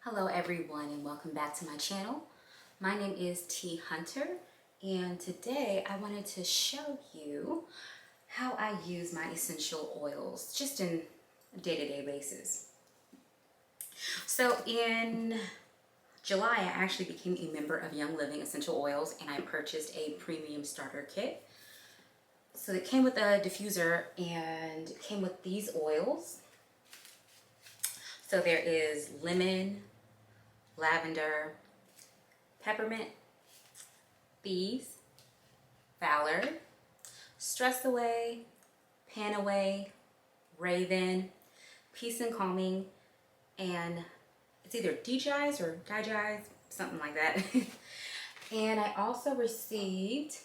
Hello everyone and welcome back to my channel. My name is T Hunter and today I wanted to show you how I use my essential oils just in a day-to-day basis. So in July I actually became a member of Young Living Essential Oils and I purchased a premium starter kit. So it came with a diffuser and it came with these oils. So there is lemon, lavender, peppermint, bees, Valor, Stress Away, Pan Away, Raven, Peace and Calming, and it's either DJs or DJs, something like that. And I also received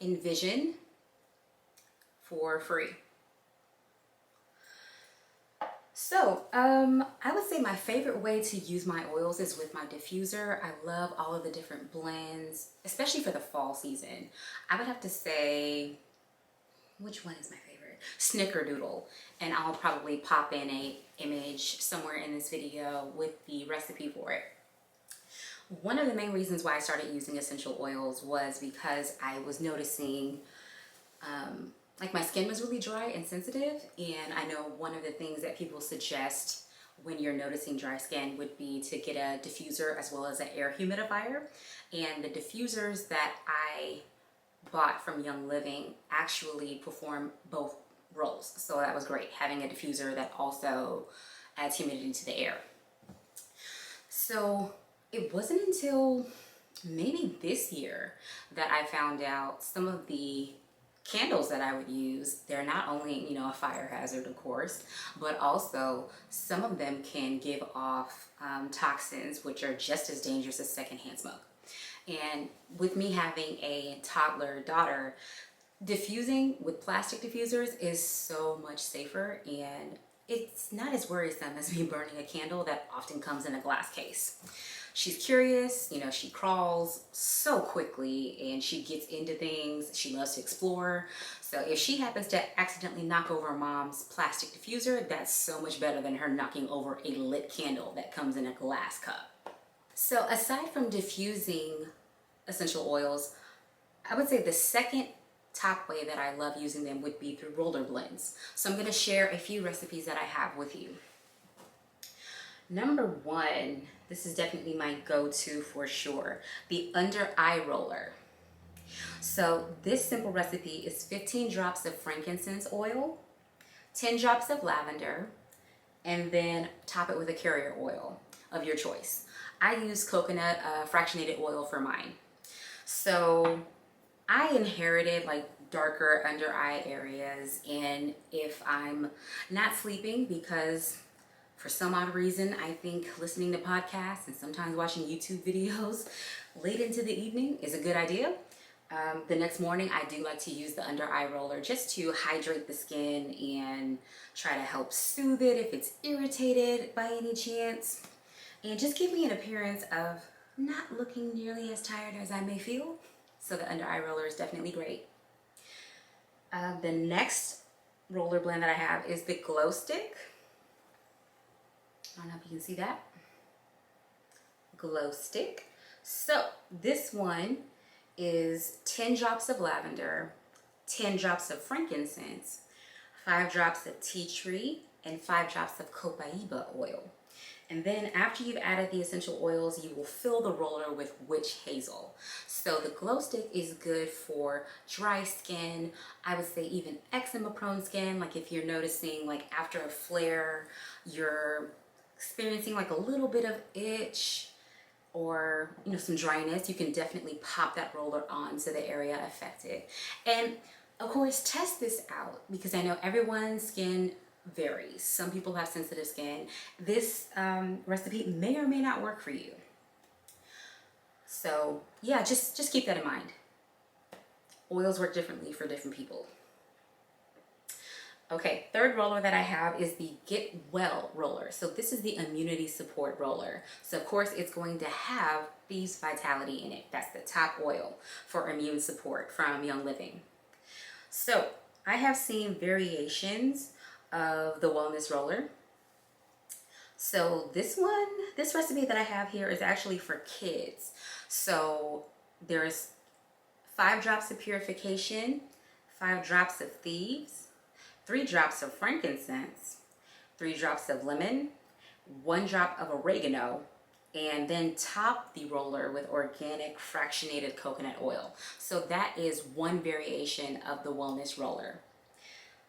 Envision for free. So, I would say my favorite way to use my oils is with my diffuser. I love all of the different blends, especially for the fall season. I would have to say, which one is my favorite? Snickerdoodle. And I'll probably pop in a image somewhere in this video with the recipe for it. One of the main reasons why I started using essential oils was because I was noticing like my skin was really dry and sensitive, and I know one of the things that people suggest when you're noticing dry skin would be to get a diffuser as well as an air humidifier. And the diffusers that I bought from Young Living actually perform both roles. So that was great, having a diffuser that also adds humidity to the air. So it wasn't until maybe this year that I found out some of the candles that I would use, they're not only, a fire hazard, of course, but also some of them can give off toxins which are just as dangerous as secondhand smoke. And with me having a toddler daughter, diffusing with plastic diffusers is so much safer, and it's not as worrisome as me burning a candle that often comes in a glass case. She's curious, she crawls so quickly and she gets into things. She loves to explore. So if she happens to accidentally knock over mom's plastic diffuser, that's so much better than her knocking over a lit candle that comes in a glass cup. So aside from diffusing essential oils, I would say the second top way that I love using them would be through roller blends. So I'm going to share a few recipes that I have with you. Number one, this is definitely my go-to for sure, the under eye roller. So this simple recipe is 15 drops of frankincense oil, 10 drops of lavender, and then top it with a carrier oil of your choice. I use coconut fractionated oil for mine. So I inherited darker under eye areas, and if I'm not sleeping because for some odd reason, I think listening to podcasts and sometimes watching YouTube videos late into the evening is a good idea. The next morning, I do like to use the under eye roller just to hydrate the skin and try to help soothe it if it's irritated by any chance. And just give me an appearance of not looking nearly as tired as I may feel. So the under eye roller is definitely great. The next roller blend that I have is the glow stick. I don't know if you can see that. Glow stick. So this one is 10 drops of lavender, 10 drops of frankincense, 5 drops of tea tree, and 5 drops of copaiba oil. And then after you've added the essential oils, you will fill the roller with witch hazel. So the glow stick is good for dry skin. I would say even eczema prone skin. Like if you're noticing after a flare, you're experiencing a little bit of itch or some dryness, you can definitely pop that roller onto the area affected. And of course, test this out because I know everyone's skin varies. Some people have sensitive skin. This recipe may or may not work for you. So yeah, just keep that in mind. Oils work differently for different people. Okay, third roller that I have is the Get Well roller. So this is the immunity support roller. So of course it's going to have Bees Vitality in it. That's the top oil for immune support from Young Living. So I have seen variations of the wellness roller. So this recipe that I have here is actually for kids. So there's 5 drops of purification, 5 drops of thieves, 3 drops of frankincense, 3 drops of lemon, 1 drop of oregano, and then top the roller with organic fractionated coconut oil. So that is one variation of the wellness roller.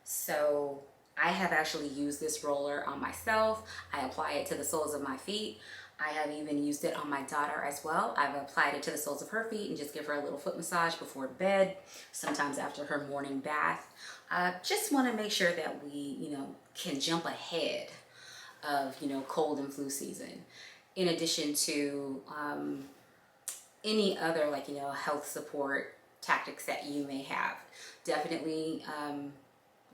So I have actually used this roller on myself. I apply it to the soles of my feet. I have even used it on my daughter as well. I've applied it to the soles of her feet and just give her a little foot massage before bed, sometimes after her morning bath. Just want to make sure that we, can jump ahead of, cold and flu season. In addition to any other, health support tactics that you may have. Definitely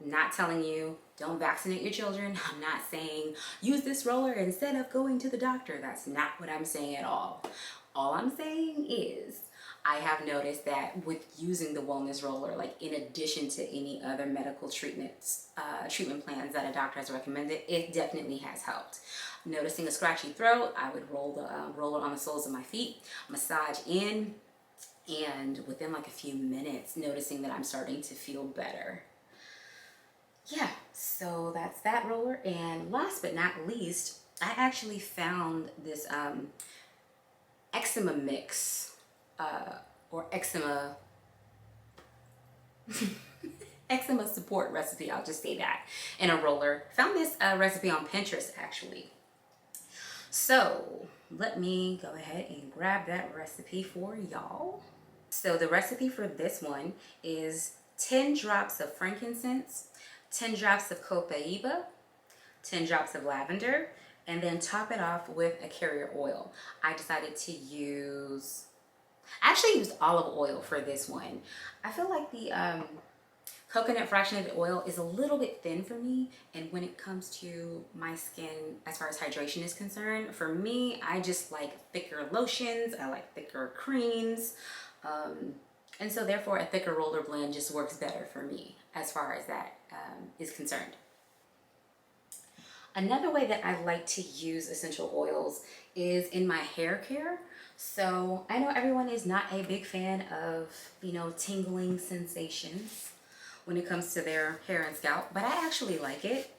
not telling you don't vaccinate your children. I'm not saying use this roller instead of going to the doctor. That's not what I'm saying at all. All I'm saying is I have noticed that with using the wellness roller, in addition to any other medical treatments, treatment plans that a doctor has recommended, it definitely has helped. Noticing a scratchy throat, I would roll the roller on the soles of my feet, massage in, and within a few minutes, noticing that I'm starting to feel better. Yeah, so that's that roller. And last but not least, I actually found this eczema mix or eczema eczema support recipe, I'll just say that, in a roller. Found this recipe on Pinterest actually. So let me go ahead and grab that recipe for y'all. So the recipe for this one is 10 drops of frankincense, 10 drops of copaiba, 10 drops of lavender, and then top it off with a carrier oil. I decided to use, I actually used olive oil for this one. I feel like the coconut fractionated oil is a little bit thin for me, and when it comes to my skin as far as hydration is concerned, for me, I just like thicker lotions, I like thicker creams, and so therefore a thicker roller blend just works better for me as far as that is concerned. Another way that I like to use essential oils is in my hair care. So I know everyone is not a big fan of, tingling sensations when it comes to their hair and scalp, but I actually like it.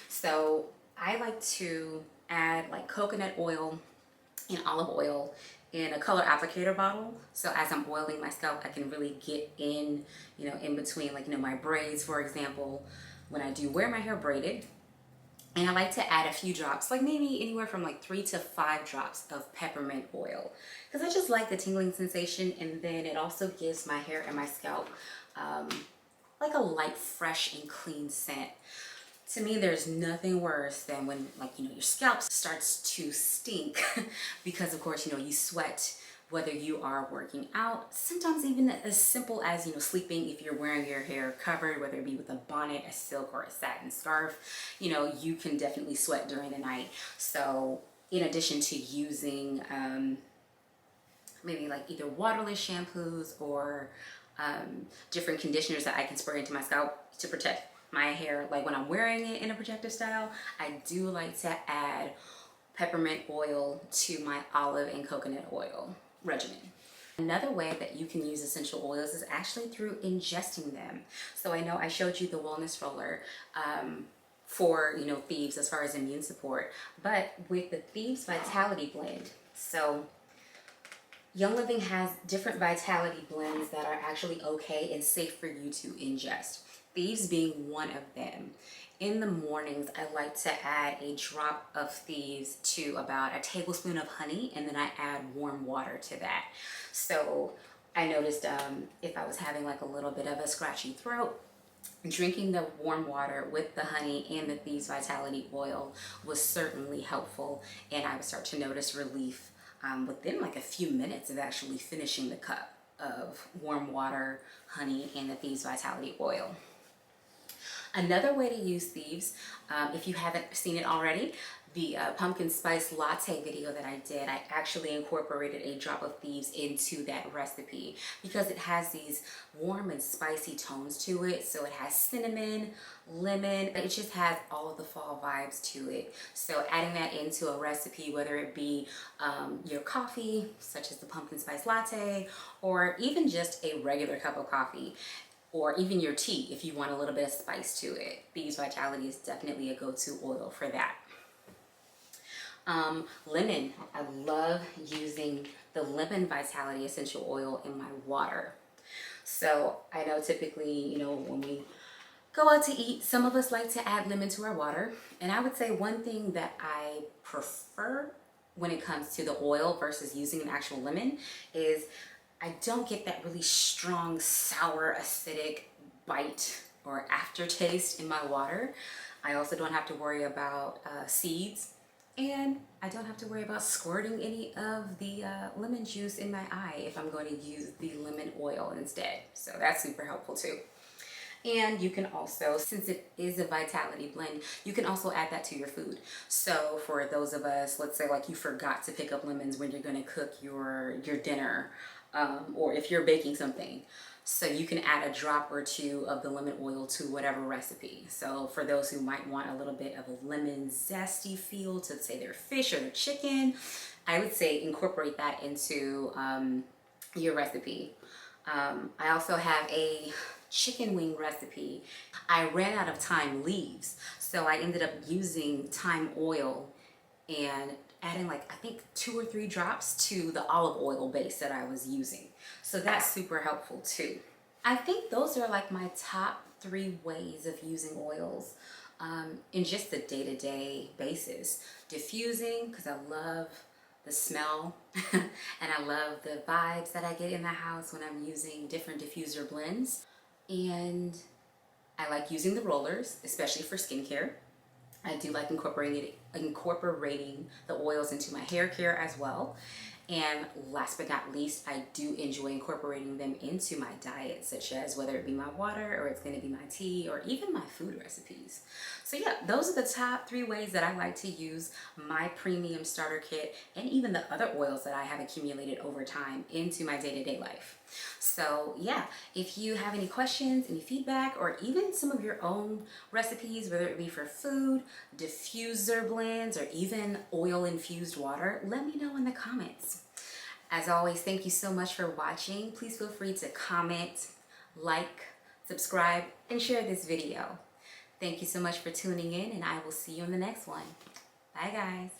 So I like to add coconut oil and olive oil in a color applicator bottle. So as I'm oiling my scalp, I can really get in, in between, my braids, for example, when I do wear my hair braided. And I like to add a few drops, maybe anywhere from 3 to 5 drops of peppermint oil, because I just like the tingling sensation, and then it also gives my hair and my scalp a light, fresh, and clean scent. To me, there's nothing worse than when your scalp starts to stink because of course, you sweat, whether you are working out, sometimes even as simple as, sleeping, if you're wearing your hair covered, whether it be with a bonnet, a silk, or a satin scarf, you can definitely sweat during the night. So in addition to using maybe either waterless shampoos or different conditioners that I can spray into my scalp to protect my hair, when I'm wearing it in a protective style, I do like to add peppermint oil to my olive and coconut oil regimen. Another way that you can use essential oils is actually through ingesting them. So I know I showed you the wellness roller for Thieves as far as immune support, but with the Thieves Vitality Blend, so Young Living has different vitality blends that are actually okay and safe for you to ingest. Thieves being one of them. In the mornings, I like to add a drop of Thieves to about a tablespoon of honey, and then I add warm water to that. So I noticed if I was having a little bit of a scratchy throat, drinking the warm water with the honey and the Thieves Vitality Oil was certainly helpful, and I would start to notice relief within a few minutes of actually finishing the cup of warm water, honey, and the Thieves Vitality Oil. Another way to use Thieves, if you haven't seen it already, the pumpkin spice latte video that I did, I actually incorporated a drop of thieves into that recipe because it has these warm and spicy tones to it. So it has cinnamon, lemon, it just has all of the fall vibes to it. So adding that into a recipe, whether it be your coffee, such as the pumpkin spice latte, or even just a regular cup of coffee, or even your tea if you want a little bit of spice to it. Thieves Vitality is definitely a go-to oil for that. Lemon. I love using the Lemon Vitality essential oil in my water. So I know typically, you know, when we go out to eat, some of us like to add lemon to our water. And I would say one thing that I prefer when it comes to the oil versus using an actual lemon is I don't get that really strong, sour, acidic bite or aftertaste in my water. I also don't have to worry about seeds. And I don't have to worry about squirting any of the lemon juice in my eye if I'm going to use the lemon oil instead. So that's super helpful too. And you can also, since it is a vitality blend, you can also add that to your food. So for those of us, let's say like you forgot to pick up lemons when you're going to cook your dinner, or if you're baking something. So you can add a drop or two of the lemon oil to whatever recipe. So for those who might want a little bit of a lemon zesty feel to say their fish or their chicken, I would say incorporate that into your recipe. I also have a chicken wing recipe. I ran out of thyme leaves, so I ended up using thyme oil and adding like I think 2 or 3 drops to the olive oil base that I was using. So that's super helpful too. I think those are like my top 3 ways of using oils in just the day-to-day basis. Diffusing, because I love the smell and I love the vibes that I get in the house when I'm using different diffuser blends. And I like using the rollers, especially for skincare. I do like incorporating the oils into my hair care as well. And last but not least, I do enjoy incorporating them into my diet, such as whether it be my water or it's going to be my tea or even my food recipes. So yeah, those are the top 3 ways that I like to use my premium starter kit and even the other oils that I have accumulated over time into my day-to-day life. So yeah, if you have any questions, any feedback, or even some of your own recipes, whether it be for food, diffuser blends, or even oil-infused water, let me know in the comments. As always, thank you so much for watching. Please feel free to comment, like, subscribe, and share this video. Thank you so much for tuning in, and I will see you in the next one. Bye, guys.